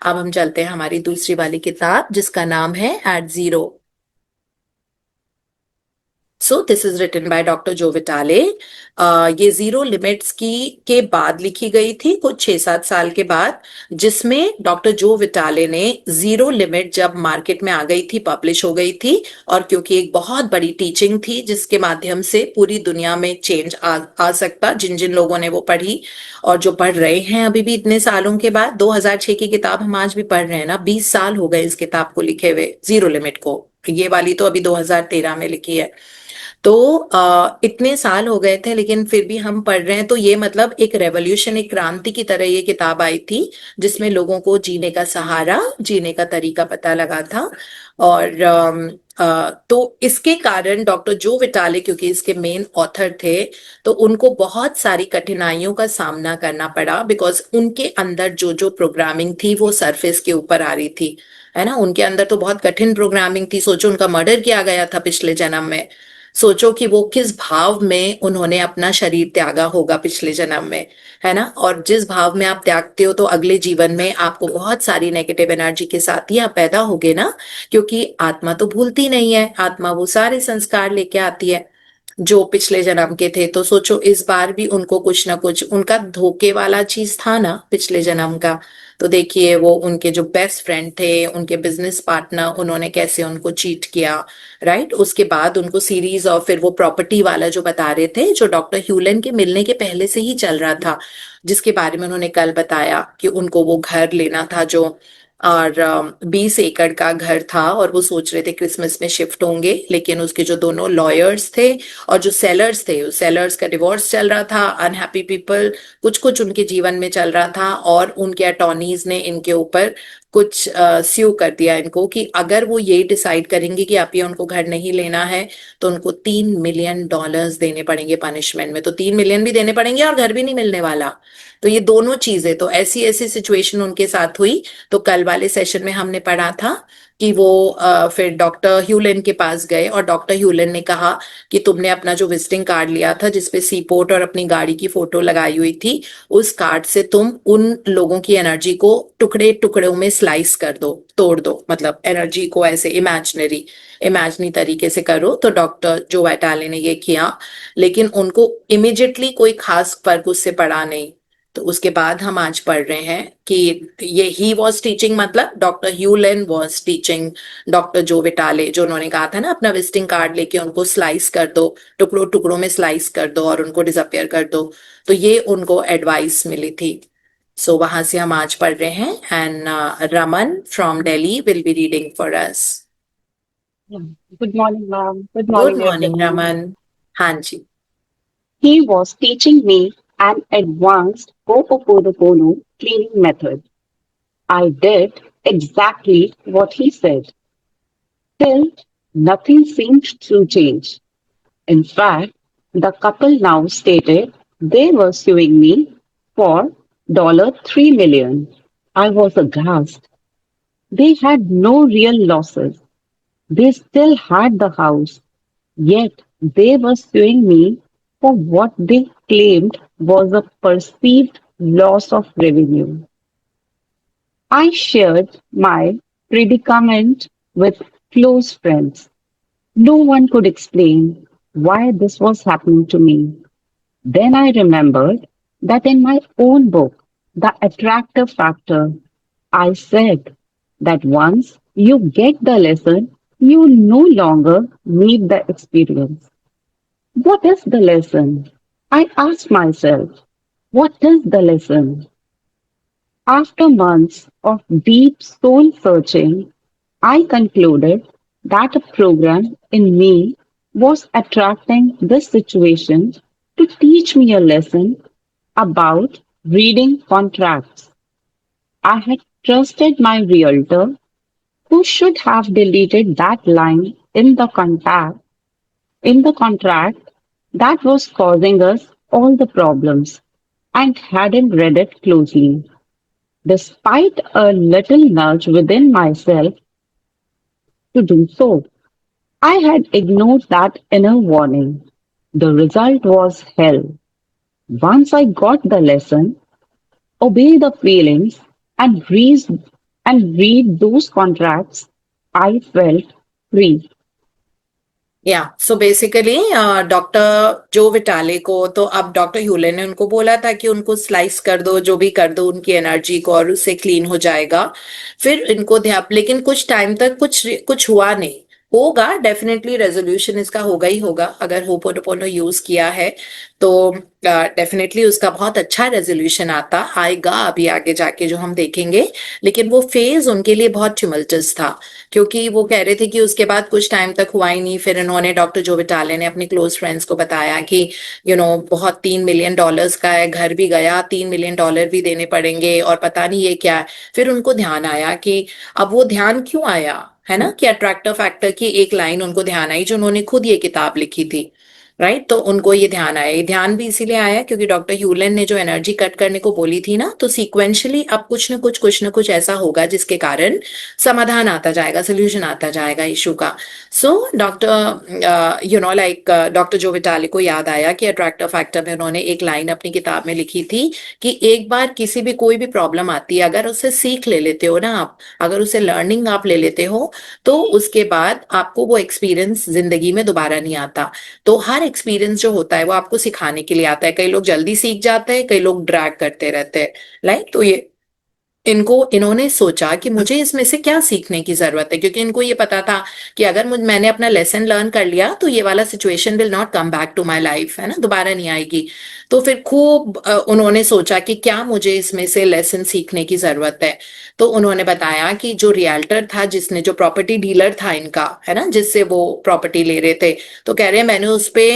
अब हम चलते हैं हमारी दूसरी वाली किताब जिसका नाम है At Zero. So this is written by doctor Joe Vitale. ये जीरो लिमिट्स की के बाद लिखी गई थी, कुछ 6-7 साल के बाद, जिसमें डॉक्टर जो विटाले ने जीरो लिमिट जब मार्केट में आ गई थी, पब्लिश हो गई थी, और क्योंकि एक बहुत बड़ी टीचिंग थी जिसके माध्यम से पूरी दुनिया में चेंज आ सकता, जिन जिन लोगों ने वो पढ़ी और जो पढ़ रहे हैं अभी भी इतने सालों के बाद, 2006 की किताब हम आज भी पढ़ रहे हैं ना, 20 साल हो गए इस किताब को लिखे हुए, जीरो लिमिट को। ये वाली तो अभी 2013 में लिखी है। तो इतने साल हो गए थे लेकिन फिर भी हम पढ़ रहे हैं, तो ये मतलब एक रेवोल्यूशन, एक क्रांति की तरह ये किताब आई थी जिसमें लोगों को जीने का सहारा, जीने का तरीका पता लगा था। और तो इसके कारण डॉक्टर जो विटाले, क्योंकि इसके मेन ऑथर थे, तो उनको बहुत सारी कठिनाइयों का सामना करना पड़ा, बिकॉज उनके अंदर जो जो प्रोग्रामिंग थी वो सरफेस के ऊपर आ रही थी, है ना। उनके अंदर तो बहुत कठिन प्रोग्रामिंग थी। सोचो उनका मर्डर किया गया था पिछले जन्म में। सोचो कि वो किस भाव में उन्होंने अपना शरीर त्यागा होगा पिछले जन्म में, है ना। और जिस भाव में आप त्यागते हो तो अगले जीवन में आपको बहुत सारी नेगेटिव एनर्जी के साथ ही आप पैदा होगे ना, क्योंकि आत्मा तो भूलती नहीं है, आत्मा वो सारे संस्कार लेके आती है जो पिछले जन्म के थे। तो सोचो इस बार भी उनको कुछ ना कुछ उनका धोखे वाला चीज था ना पिछले जन्म का। तो देखिए वो उनके जो बेस्ट फ्रेंड थे, उनके बिजनेस पार्टनर, उन्होंने कैसे उनको चीट किया, राइट। उसके बाद उनको सीरीज और फिर वो प्रॉपर्टी वाला जो बता रहे थे, जो डॉक्टर ह्यूलन के मिलने के पहले से ही चल रहा था, जिसके बारे में उन्होंने कल बताया कि उनको वो घर लेना था जो, और 20 एकड़ का घर था, और वो सोच रहे थे क्रिसमस में शिफ्ट होंगे, लेकिन उसके जो दोनों लॉयर्स थे और जो सेलर्स थे, उस सेलर्स का डिवोर्स चल रहा था, अनहैप्पी पीपल कुछ कुछ उनके जीवन में चल रहा था, और उनके अटॉर्नीज ने इनके ऊपर कुछ स्यू कर दिया इनको कि अगर वो ये डिसाइड करेंगे कि आप ये उनको घर नहीं लेना है तो उनको $3 मिलियन देने पड़ेंगे पनिशमेंट में। तो 3 मिलियन भी देने पड़ेंगे और घर भी नहीं मिलने वाला। तो ये दोनों चीजें, तो ऐसी ऐसी सिचुएशन उनके साथ हुई। तो कल वाले सेशन में हमने पढ़ा था कि वो फिर डॉक्टर ह्यूलन के पास गए, और डॉक्टर ह्यूलन ने कहा कि तुमने अपना जो विजिटिंग कार्ड लिया था जिसपे सीपोर्ट और अपनी गाड़ी की फोटो लगाई हुई थी, उस कार्ड से तुम उन लोगों की एनर्जी को टुकड़े टुकड़ों में स्लाइस कर दो, तोड़ दो, मतलब एनर्जी को ऐसे इमेजनरी तरीके से करो। तो डॉक्टर जो वैटाले ने ये किया, लेकिन उनको इमिजिएटली कोई खास फर्क उससे पड़ा नहीं। तो उसके बाद हम आज पढ़ रहे हैं कि ये ही वॉज टीचिंग, मतलब doctor ह्यूलन was teaching doctor Joe विटाले, जो उन्होंने कहा था ना अपना विजिटिंग कार्ड लेके उनको स्लाइस कर दो, टुकड़ों टुकड़ों में स्लाइस कर दो और उनको डिसअपियर कर दो। तो ये उनको एडवाइस मिली थी। सो वहां से हम आज पढ़ रहे हैं, and Raman from Delhi will be reading for us. Yeah. Good morning, ma'am. Good good morning, morning everyone. Raman. हाँ जी। He was teaching me an advanced Ho'oponopono cleaning method. I did exactly what he said. Still, nothing seemed to change. In fact, the couple now stated they were suing me for $3 million. I was aghast. They had no real losses. They still had the house. Yet they were suing me for what they claimed was a perceived loss of revenue. I shared my predicament with close friends. No one could explain why this was happening to me. Then I remembered that in my own book, The Attractor Factor, I said that once you get the lesson, you no longer need the experience. What is the lesson? I asked myself, what is the lesson? After months of deep soul searching, I concluded that a program in me was attracting this situation to teach me a lesson about reading contracts. I had trusted my realtor, who should have deleted that line in the contract that was causing us all the problems, and hadn't read it closely. Despite a little nudge within myself to do so, I had ignored that inner warning. The result was hell. Once I got the lesson, obey the feelings and and read those contracts, I felt free. या so basically doctor Joe विटाले को तो अब doctor ह्यूले ने उनको बोला था कि उनको स्लाइस कर दो, जो भी कर दो उनकी एनर्जी को, और उससे क्लीन हो जाएगा। फिर इनको ध्यान, लेकिन कुछ टाइम तक कुछ कुछ हुआ नहीं। होगा डेफिनेटली, रेजोल्यूशन इसका होगा ही होगा, अगर होपोनोपोनो यूज किया है तो डेफिनेटली उसका बहुत अच्छा रेजोल्यूशन आता आएगा अभी आगे जाके, जो हम देखेंगे। लेकिन वो फेज उनके लिए बहुत ट्यूमल्टस था, क्योंकि वो कह रहे थे कि उसके बाद कुछ टाइम तक हुआ ही नहीं। फिर इन्होंने, डॉक्टर जो विटाले ने अपने क्लोज फ्रेंड्स को बताया कि बहुत $3 मिलियन का है, घर भी गया, $3 मिलियन भी देने पड़ेंगे और पता नहीं ये क्या है। फिर उनको ध्यान आया कि अब वो ध्यान क्यों आया है ना, कि अट्रैक्टर फैक्टर की एक लाइन उनको ध्यान आई, जो उन्होंने खुद ये किताब लिखी थी। राइट, तो उनको ये ध्यान आया। ये ध्यान भी इसीलिए आया क्योंकि डॉक्टर ह्यूलन ने जो एनर्जी कट करने को बोली थी ना, तो सीक्वेंशियली अब कुछ ना कुछ ऐसा होगा जिसके कारण समाधान आता जाएगा, सोल्यूशन आता जाएगा इशू का। सो डॉक्टर लाइक डॉक्टर जो विटाली को याद आया कि अट्रैक्टर फैक्टर में उन्होंने एक लाइन अपनी किताब में लिखी थी कि एक बार किसी भी कोई भी प्रॉब्लम आती है, अगर उससे सीख ले लेते हो ना आप, अगर उसे लर्निंग आप ले लेते हो, तो उसके बाद आपको वो एक्सपीरियंस जिंदगी में दोबारा नहीं आता। तो हर एक्सपीरियंस जो होता है वो आपको सिखाने के लिए आता है। कई लोग जल्दी सीख जाते हैं, कई लोग ड्रैग करते रहते हैं। लाइक, तो ये इन्होंने सोचा कि मुझे इसमें से क्या सीखने की जरूरत है, क्योंकि इनको ये पता था कि अगर मैंने अपना लेसन लर्न कर लिया तो ये वाला situation will not come back to my life, है ना, दोबारा नहीं आएगी। तो फिर खूब उन्होंने सोचा कि क्या मुझे इसमें से लेसन सीखने की जरूरत है। तो उन्होंने बताया कि जो रियल्टर था, जिसने, जो प्रॉपर्टी डीलर था इनका, है ना, जिससे वो प्रॉपर्टी ले रहे थे, तो कह रहे हैं मैंने उस पे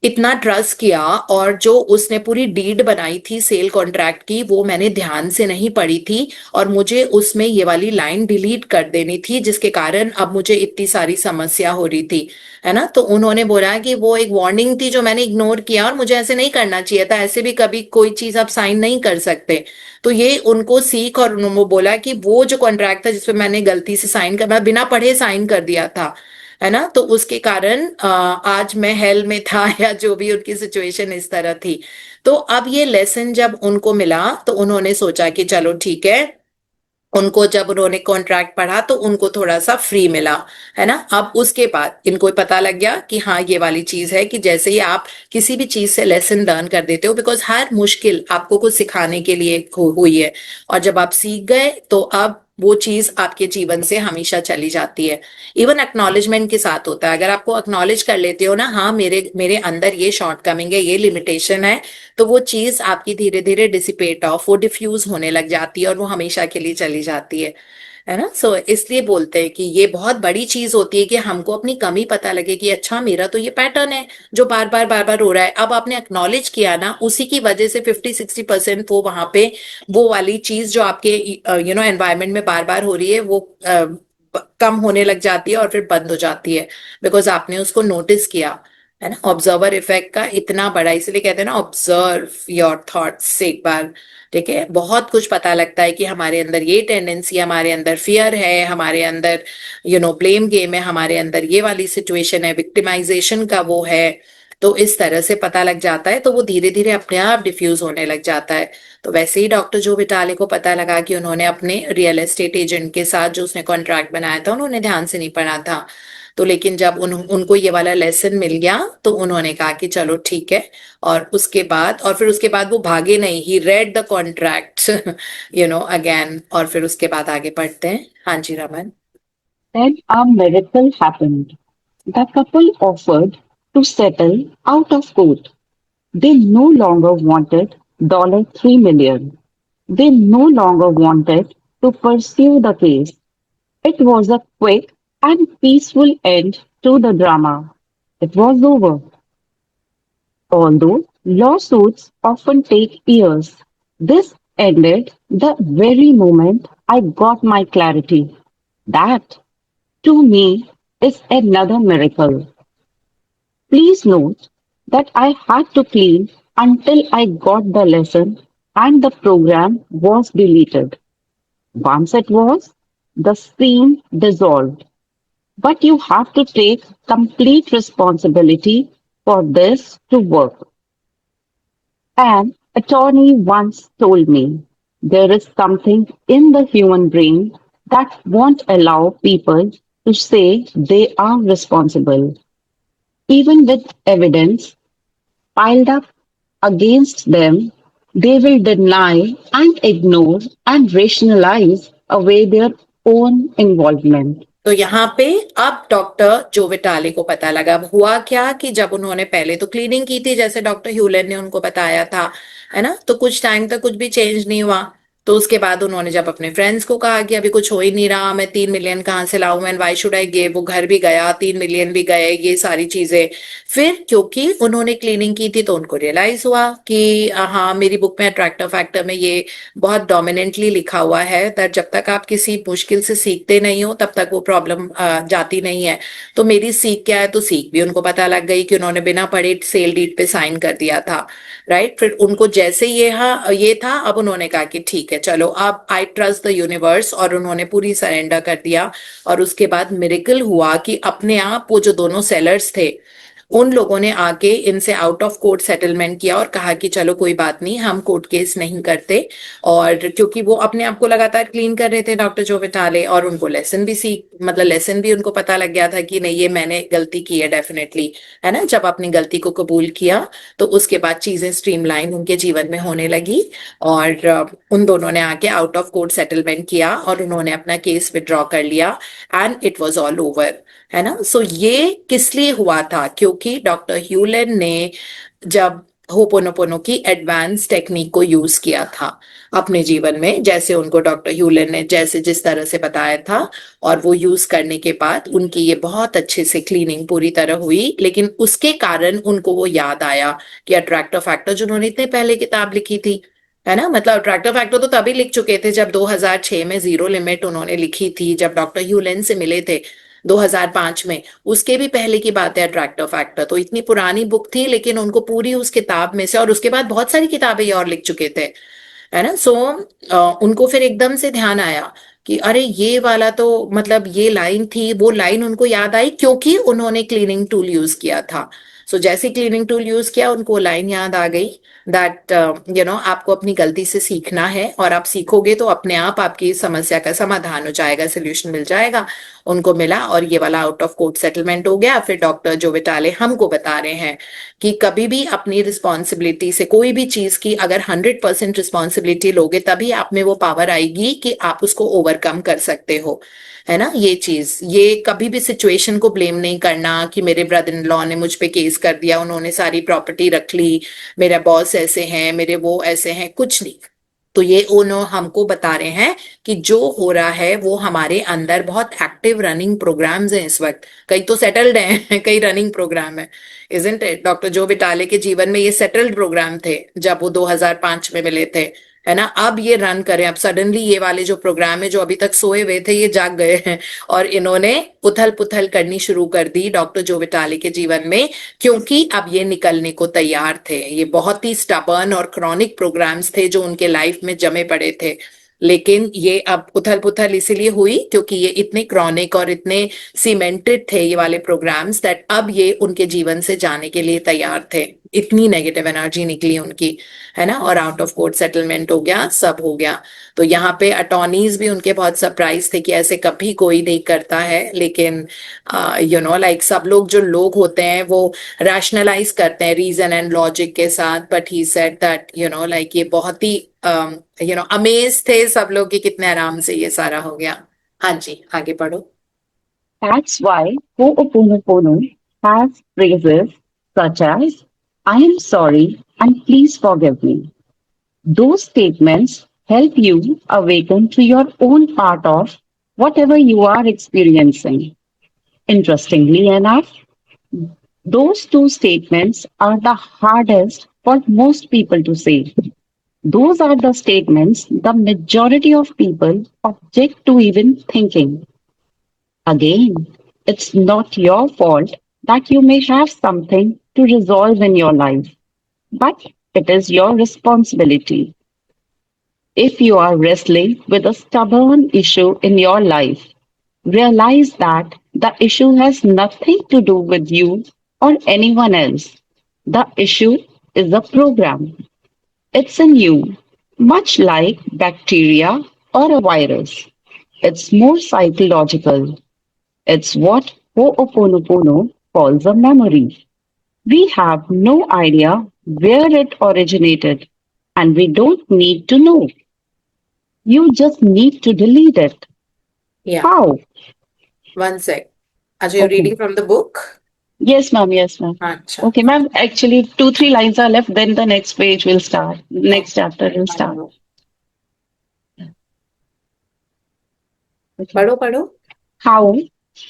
इतना ट्रस्ट किया, और जो उसने पूरी डीड बनाई थी सेल कॉन्ट्रैक्ट की, वो मैंने ध्यान से नहीं पढ़ी थी, और मुझे उसमें ये वाली लाइन डिलीट कर देनी थी, जिसके कारण अब मुझे इतनी सारी समस्या हो रही थी, है ना। तो उन्होंने बोला कि वो एक वार्निंग थी जो मैंने इग्नोर किया, और मुझे ऐसे नहीं करना चाहिए था, ऐसे भी कभी कोई चीज आप साइन नहीं कर सकते। तो ये उनको सीख, और उन्होंने बोला कि वो जो कॉन्ट्रैक्ट था जिसपे मैंने गलती से साइन कर, मैं बिना पढ़े साइन कर दिया था, है ना, तो उसके कारण आज मैं हेल में था, या जो भी उनकी सिचुएशन इस तरह थी। तो अब ये लेसन जब उनको मिला तो उन्होंने सोचा कि चलो ठीक है। उनको जब उन्होंने कॉन्ट्रैक्ट पढ़ा तो उनको थोड़ा सा फ्री मिला, है ना। अब उसके बाद इनको पता लग गया कि हाँ, ये वाली चीज है कि जैसे ही आप किसी भी चीज से लेसन लर्न कर देते हो, बिकॉज हर मुश्किल आपको कुछ सिखाने के लिए हुई है, और जब आप सीख गए तो अब वो चीज आपके जीवन से हमेशा चली जाती है। इवन एक्नॉलेजमेंट के साथ होता है, अगर आपको एक्नॉलेज कर लेते हो ना, हाँ मेरे मेरे अंदर ये शॉर्टकमिंग है, ये लिमिटेशन है, तो वो चीज आपकी धीरे धीरे डिसिपेट ऑफ, वो डिफ्यूज होने लग जाती है, और वो हमेशा के लिए चली जाती है ना। सो इसलिए बोलते हैं कि ये बहुत बड़ी चीज होती है कि हमको अपनी कमी पता लगे कि अच्छा, मेरा तो ये पैटर्न है जो बार बार हो रहा है। अब आपने एक्नॉलेज किया ना, उसी की वजह से 50-60% वो वहां पे, वो वाली चीज जो आपके एनवायरमेंट में बार बार हो रही है, वो कम होने लग जाती है और फिर बंद हो जाती है, बिकॉज आपने उसको नोटिस किया, है ना। ऑब्जर्वर इफेक्ट का इतना बड़ा, इसलिए कहते हैं ना, ऑब्जर्व योर थॉट्स एक बार। ठीक है, बहुत कुछ पता लगता है कि हमारे अंदर ये टेंडेंसी, हमारे अंदर फियर है, हमारे अंदर ब्लेम गेम है, हमारे अंदर ये वाली सिचुएशन है, विक्टिमाइजेशन का वो है। तो इस तरह से पता लग जाता है, तो वो धीरे धीरे अपने आप डिफ्यूज होने लग जाता है। तो वैसे ही डॉक्टर जो विटाले को पता लगा कि उन्होंने अपने रियल एस्टेट एजेंट के साथ जो उसने कॉन्ट्रैक्ट बनाया था, उन्होंने ध्यान से नहीं पढ़ा था। तो लेकिन जब उनको ये वाला लेसन मिल गया तो उन्होंने कहा कि चलो ठीक है। और उसके बाद, और फिर उसके बाद वो भागे नहीं, ही रेड द कॉन्ट्रैक्ट अगेन, और फिर उसके बाद आगे बढ़ते हैं। हाँ जी, Raman. Then a miracle happened. The couple offered to settle out of court. They no longer wanted $3 million. They no longer wanted to pursue the case. It was a quick and peaceful end to the drama. It was over. Although lawsuits often take years, this ended the very moment I got my clarity. That, to me, is another miracle. Please note that I had to clean until I got the lesson and the program was deleted. Once it was, the scene dissolved. But you have to take complete responsibility for this to work. An attorney once told me there is something in the human brain that won't allow people to say they are responsible. Even with evidence piled up against them, they will deny and ignore and rationalize away their own involvement. तो यहाँ पे अब doctor जोविटाली को पता लगा। अब हुआ क्या कि जब उन्होंने पहले तो क्लीनिंग की थी जैसे डॉक्टर ह्यूलन ने उनको बताया था, है ना, तो कुछ टाइम तक कुछ भी चेंज नहीं हुआ। तो उसके बाद उन्होंने जब अपने फ्रेंड्स को कहा कि अभी कुछ हो ही नहीं रहा, मैं 3 मिलियन कहाँ से लाऊं, and why should I give, वो घर भी गया, 3 मिलियन भी गए, ये सारी चीजें। फिर क्योंकि उन्होंने क्लीनिंग की थी तो उनको रियलाइज हुआ कि हाँ, मेरी बुक में अट्रैक्टिव फैक्टर में ये बहुत डोमिनेंटली लिखा हुआ है दैट जब तक आप किसी मुश्किल से सीखते नहीं हो तब तक वो प्रॉब्लम जाती नहीं है। तो मेरी सीख क्या है, तो सीख भी उनको पता लग गई कि उन्होंने बिना पढ़े सेल डीड पे साइन कर दिया था। राइट, फिर उनको जैसे ये था, अब उन्होंने कहा कि ठीक है चलो अब आई ट्रस्ट द यूनिवर्स, और उन्होंने पूरी सरेंडर कर दिया। और उसके बाद मिरेकल हुआ कि अपने आप वो जो दोनों सेलर्स थे उन लोगों ने आके इनसे आउट ऑफ कोर्ट सेटलमेंट किया और कहा कि चलो कोई बात नहीं, हम कोर्ट केस नहीं करते। और क्योंकि वो अपने आप को लगातार क्लीन कर रहे थे डॉक्टर जो विटाले, और उनको लेसन भी मतलब लेसन भी उनको पता लग गया था कि नहीं, ये मैंने गलती की है डेफिनेटली, है ना। जब अपनी गलती को कबूल किया तो उसके बाद चीजें स्ट्रीमलाइन उनके जीवन में होने लगी। और उन दोनों ने आके आउट ऑफ कोर्ट सेटलमेंट किया और उन्होंने अपना केस विड्रॉ कर लिया, and it was all over, है ना। सो ये किस लिए हुआ था, क्योंकि डॉक्टर ह्यूलन ने जब होपोनोपोनो की एडवांस टेक्निक को यूज किया था अपने जीवन में, जैसे उनको डॉक्टर ह्यूलन ने जैसे जिस तरह से बताया था, और वो यूज करने के बाद उनकी ये बहुत अच्छे से क्लीनिंग पूरी तरह हुई। लेकिन उसके कारण उनको वो याद आया कि अट्रैक्टिव फैक्टर जो उन्होंने इतने पहले किताब लिखी थी, है ना, मतलब अट्रैक्टिव फैक्टर तो तभी लिख चुके थे जब 2006 में जीरो लिमिट उन्होंने लिखी थी, जब डॉक्टर ह्यूलन से मिले थे 2005 में। उसके भी पहले की बात है अट्रैक्टिव फैक्टर, तो इतनी पुरानी बुक थी लेकिन उनको पूरी उस किताब में से, और उसके बाद बहुत सारी किताबें ये और लिख चुके थे, है ना। सो उनको फिर एकदम से ध्यान आया कि अरे ये वाला तो मतलब ये लाइन थी, वो लाइन उनको याद आई क्योंकि उन्होंने क्लीनिंग टूल यूज किया था। सो जैसे क्लीनिंग टूल यूज किया उनको लाइन याद आ गई दैट आपको अपनी गलती से सीखना है, और आप सीखोगे तो अपने आप आपकी समस्या का समाधान हो जाएगा, सोल्यूशन मिल जाएगा। उनको मिला और ये वाला आउट ऑफ कोर्ट सेटलमेंट हो गया। फिर डॉक्टर जो विटाले हमको बता रहे हैं कि कभी भी अपनी रिस्पॉन्सिबिलिटी से कोई भी चीज की अगर 100% रिस्पॉन्सिबिलिटी लोगे तभी आप में वो पावर आएगी कि आप उसको ओवरकम कर सकते हो, है ना। ये चीज, ये कभी भी सिचुएशन को ब्लेम नहीं करना कि मेरे ब्रदर इन लॉ ने मुझ पे केस कर दिया, उन्होंने सारी प्रॉपर्टी रख ली, मेरा बॉस ऐसे हैं, मेरे वो ऐसे हैं, कुछ नहीं। तो ये उन्होंने हमको बता रहे हैं कि जो हो रहा है वो हमारे अंदर बहुत एक्टिव रनिंग प्रोग्राम्स हैं इस वक्त। कई तो सेटल्ड हैं कई रनिंग प्रोग्राम है, इजंट इट। डॉक्टर जो विटाले के जीवन में ये सेटल्ड प्रोग्राम थे जब वो 2005 में मिले थे, है ना। अब ये रन करें, अब सडनली ये वाले जो प्रोग्राम है जो अभी तक सोए हुए थे ये जाग गए हैं, और इन्होंने उथल पुथल करनी शुरू कर दी डॉक्टर जो विटाले के जीवन में, क्योंकि अब ये निकलने को तैयार थे। ये बहुत ही स्टबर्न और क्रॉनिक प्रोग्राम्स थे जो उनके लाइफ में जमे पड़े थे, लेकिन ये अब उथल पुथल इसीलिए हुई क्योंकि ये इतने क्रॉनिक और इतने सीमेंटेड थे ये वाले प्रोग्राम्स दैट अब ये उनके जीवन से जाने के लिए तैयार थे। इतनी नेगेटिव एनर्जी निकली उनकी, है ना, और आउट ऑफ कोर्ट सेटलमेंट हो गया, सब हो गया। तो यहाँ पे अटॉर्नीज भी उनके बहुत सरप्राइज थे कि ऐसे कभी कोई नहीं करता है, लेकिन लाइक सब लोग जो लोग होते हैं वो रैशनलाइज करते हैं रीजन एंड लॉजिक के साथ, but he said that like ये बहुत ही अमेज थे सब लोग कि कितने आराम से ये सारा हो गया। हाँ जी, आगे पढ़ो। That's why Ho'oponopono has phrases such as, I am sorry and please forgive me. Those statements help you awaken to your own part of whatever you are experiencing. Interestingly enough, those two statements are the hardest for most people to say. Those are the statements the majority of people object to even thinking. Again, it's not your fault that you may have something to resolve in your life, but it is your responsibility. If you are wrestling with a stubborn issue in your life, realize that the issue has nothing to do with you or anyone else. The issue is a program. It's in you, much like bacteria or a virus. It's more psychological. It's what Ho'oponopono calls a memory. We have no idea where it originated, and we don't need to know. You just need to delete it. Yeah, How? one sec. Ajay, you're Okay. reading from the book? Yes, ma'am. Yes, ma'am. Acha. Okay, ma'am. Actually, two, three lines are left. Then the next page will start. Next Okay. chapter will start. Okay. पढ़ो पढ़ो. How?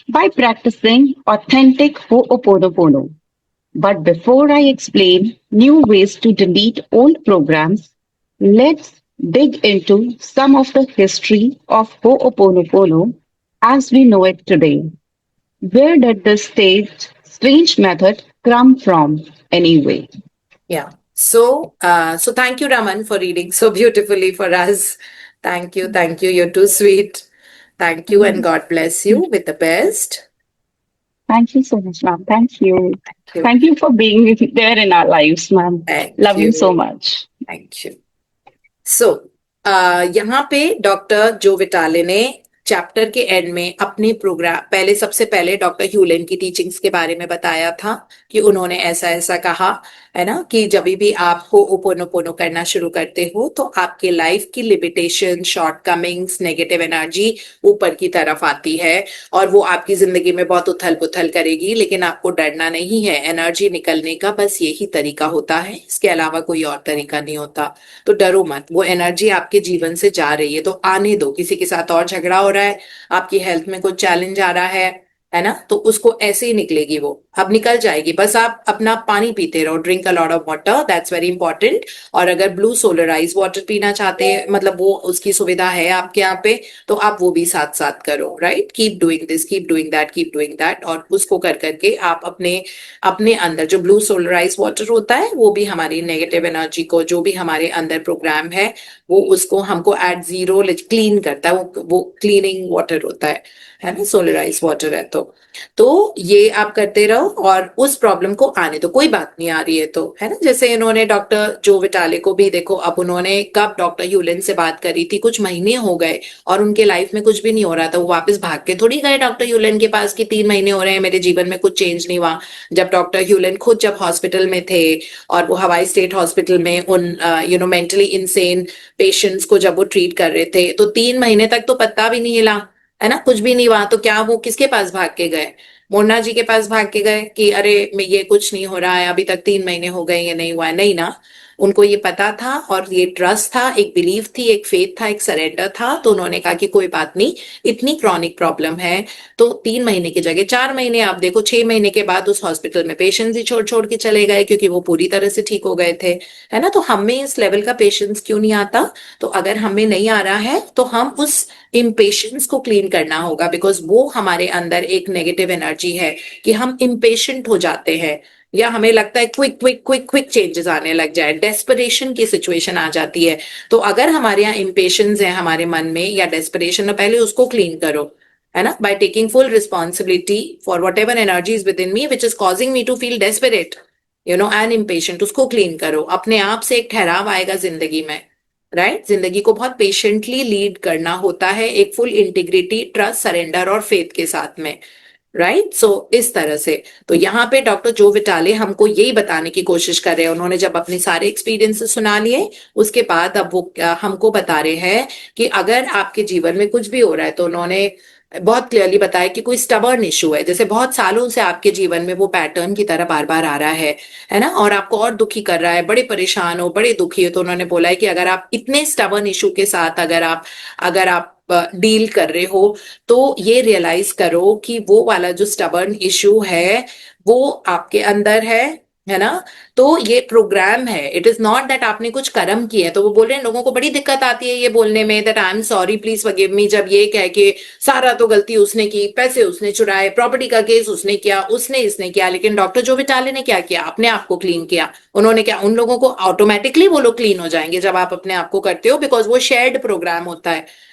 By practicing authentic Ho'oponopono. But before I explain new ways to delete old programs, let's dig into some of the history of Ho'oponopono as we know it today. Where did this strange method come from anyway? Yeah. So thank you, Raman, for reading so beautifully for us. Thank you. Thank you. You're too sweet. Thank you, and God bless you with the best. Thank you so much, ma'am. Thank you. Thank you. Thank you for being there in our lives, ma'am. Thank Love you so you. much. Thank you. सो यहाँ पे doctor Joe विटाले ने chapter के and में अपने programme पहले सबसे पहले doctor ह्यूलेन की टीचिंग्स के बारे में बताया था कि उन्होंने ऐसा ऐसा कहा है ना कि जब भी आप होओपोनोपोनो करना शुरू करते हो तो आपके लाइफ की लिमिटेशन शॉर्टकमिंग्स नेगेटिव एनर्जी ऊपर की तरफ आती है और वो आपकी जिंदगी में बहुत उथल पुथल करेगी, लेकिन आपको डरना नहीं है। एनर्जी निकलने का बस यही तरीका होता है, इसके अलावा कोई और तरीका नहीं होता। तो डरो मत, वो एनर्जी आपके जीवन से जा रही है तो आने दो। किसी के साथ और झगड़ा हो रहा है, आपकी हेल्थ में कुछ चैलेंज आ रहा है ना, तो उसको ऐसे ही निकलेगी, वो अब निकल जाएगी। बस आप अपना पानी पीते रहो, drink a lot of water, that's very important. और अगर ब्लू सोलराइज वाटर पीना चाहते हैं, मतलब वो उसकी सुविधा है आपके यहाँ पे, तो आप वो भी साथ साथ करो, right. Keep doing this, keep doing that, keep doing that. और उसको कर करके आप अपने अपने अंदर जो ब्लू सोलराइज वाटर होता है वो भी हमारी नेगेटिव एनर्जी को, जो भी हमारे अंदर प्रोग्राम है वो उसको हमको एट जीरो क्लीन करता है। वो क्लीनिंग वाटर होता है ना, सोलराइज वाटर है। तो ये आप करते रहो और उस प्रॉब्लम को आने दो। कोई बात नहीं आ रही है तो, है ना। जैसे इन्होंने डॉक्टर जो विटाले को भी देखो, अब उन्होंने कब डॉक्टर ह्यूलेन से बात करी थी, कुछ महीने हो गए और उनके लाइफ में कुछ भी नहीं हो रहा था। वो वापस भाग के थोड़ी गए डॉक्टर ह्यूलेन के पास कि 3 महीने हो रहे हैं मेरे जीवन में कुछ चेंज नहीं हुआ। जब डॉक्टर ह्यूलेन खुद जब हॉस्पिटल में थे और वो हवाई स्टेट हॉस्पिटल में उन मेंटली इंसेन पेशेंट्स को जब वो ट्रीट कर रहे थे, तो 3 महीने तक तो पत्ता भी नहीं हिला, है ना, कुछ भी नहीं हुआ। तो क्या वो किसके पास भाग के गए? मोना जी के पास भाग के गए कि अरे मैं ये कुछ नहीं हो रहा है, अभी तक 3 महीने हो गए, ये नहीं हुआ है? नहीं ना, उनको ये पता था और ये ट्रस्ट था, एक बिलीफ थी, एक फेथ था, एक सरेंडर था। तो उन्होंने कहा कि कोई बात नहीं, इतनी क्रॉनिक प्रॉब्लम है तो 3 महीने की जगह 4 महीने, आप देखो 6 महीने के बाद उस हॉस्पिटल में पेशेंट्स ही छोड़ छोड़ के चले गए क्योंकि वो पूरी तरह से ठीक हो गए थे, है ना। तो हमें इस लेवल का पेशेंस क्यों नहीं आता? तो अगर हमें नहीं आ रहा है तो हम उस इम्पेशेंस को क्लीन करना होगा, बिकॉज वो हमारे अंदर एक नेगेटिव एनर्जी है कि हम इम्पेशेंट हो जाते हैं या हमें लगता है quick quick quick quick changes आने लग जाए, डेस्परेशन की सिचुएशन आ जाती है। तो अगर हमारे यहाँ इम्पेशेंस है हमारे मन में या डेस्परेशन है, पहले उसको क्लीन करो, है ना, by taking full responsibility for whatever energy is within me which is causing me to feel desperate, and impatient. उसको क्लीन करो, अपने आप से एक ठहराव आएगा जिंदगी में, राइट। जिंदगी को बहुत पेशेंटली लीड करना होता है, एक फुल इंटीग्रिटी, ट्रस्ट, सरेंडर और फेथ के साथ में, राइट। सो इस तरह से तो यहाँ पे डॉक्टर जो विटाले हमको यही बताने की कोशिश कर रहे हैं। उन्होंने जब अपने सारे एक्सपीरियंसेस सुना लिए, उसके बाद अब वो हमको बता रहे हैं कि अगर आपके जीवन में कुछ भी हो रहा है, तो उन्होंने बहुत क्लियरली बताया कि कोई स्टबर्न इशू है, जैसे बहुत सालों से आपके जीवन में वो पैटर्न की तरह बार बार आ रहा है ना, और आपको और दुखी कर रहा है, बड़े परेशान हो, बड़े दुखी हो। तो उन्होंने बोला है कि अगर आप इतने स्टबर्न इशू के साथ अगर आप डील कर रहे हो, तो ये रियलाइज करो कि वो वाला जो स्टबर्न इशू है वो आपके अंदर है ना। तो ये प्रोग्राम है, इट इज नॉट दैट आपने कुछ कर्म किया है। तो वो बोल रहे हैं लोगों को बड़ी दिक्कत आती है ये बोलने में that I am sorry please forgive me, जब ये कह के सारा तो गलती उसने की, पैसे उसने चुराए, प्रॉपर्टी का केस उसने किया, उसने इसने किया। लेकिन डॉक्टर जो विटाले ने क्या किया? अपने आप को क्लीन किया। उन्होंने क्या, उन लोगों को ऑटोमेटिकली वो लोग क्लीन हो जाएंगे जब आप अपने आप को करते हो, बिकॉज वो शेयर्ड प्रोग्राम होता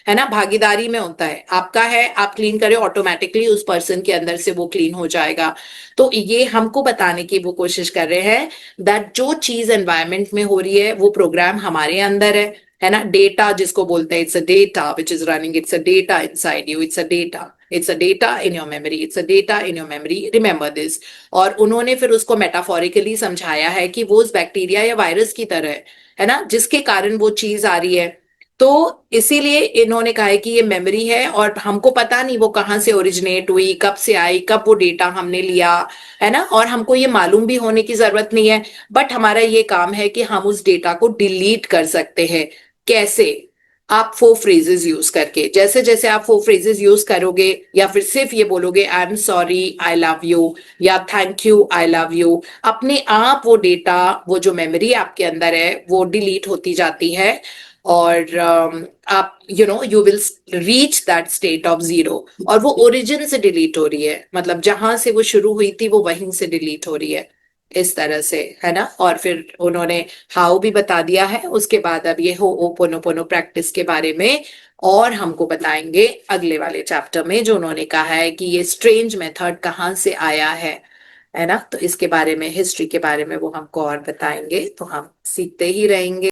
है ना, भागीदारी में होता है। आपका है, आप क्लीन करें, ऑटोमेटिकली उस पर्सन के अंदर से वो क्लीन हो जाएगा। तो ये हमको बताने की वो कोशिश कर रहे हैं दैट जो चीज एनवायरमेंट में हो रही है वो प्रोग्राम हमारे अंदर है ना, डेटा जिसको बोलते हैं, it's a data which is running, it's a data inside you, it's a data in your memory, it's a data in your memory, remember this. और उन्होंने फिर उसको मेटाफोरिकली समझाया है कि वो उस बैक्टीरिया या वायरस की तरह है ना, जिसके कारण वो चीज आ रही है। तो इसीलिए इन्होंने कहा है कि ये मेमोरी है और हमको पता नहीं वो कहाँ से ओरिजिनेट हुई, कब से आई, कब वो डेटा हमने लिया, है ना, और हमको ये मालूम भी होने की जरूरत नहीं है। बट हमारा ये काम है कि हम उस डेटा को डिलीट कर सकते हैं। कैसे? आप फोर फ्रेजेस यूज करके, जैसे जैसे आप फोर फ्रेजेस यूज करोगे या फिर सिर्फ ये बोलोगे I am sorry I love you या thank you I love you, अपने आप वो डेटा, वो जो मेमोरी आपके अंदर है वो डिलीट होती जाती है। और आप you will reach that state of zero, और वो ओरिजिन से डिलीट हो रही है, मतलब जहां से वो शुरू हुई थी वो वहीं से डिलीट हो रही है, इस तरह से, है ना। और फिर उन्होंने हाउ भी बता दिया है। उसके बाद अब ये होओपोनोपोनो प्रैक्टिस के बारे में और हमको बताएंगे अगले वाले चैप्टर में, जो उन्होंने कहा है कि ये स्ट्रेंज मेथड कहाँ से आया है ना। तो इसके बारे में, हिस्ट्री के बारे में वो हमको और बताएंगे, तो हम सीखते ही रहेंगे।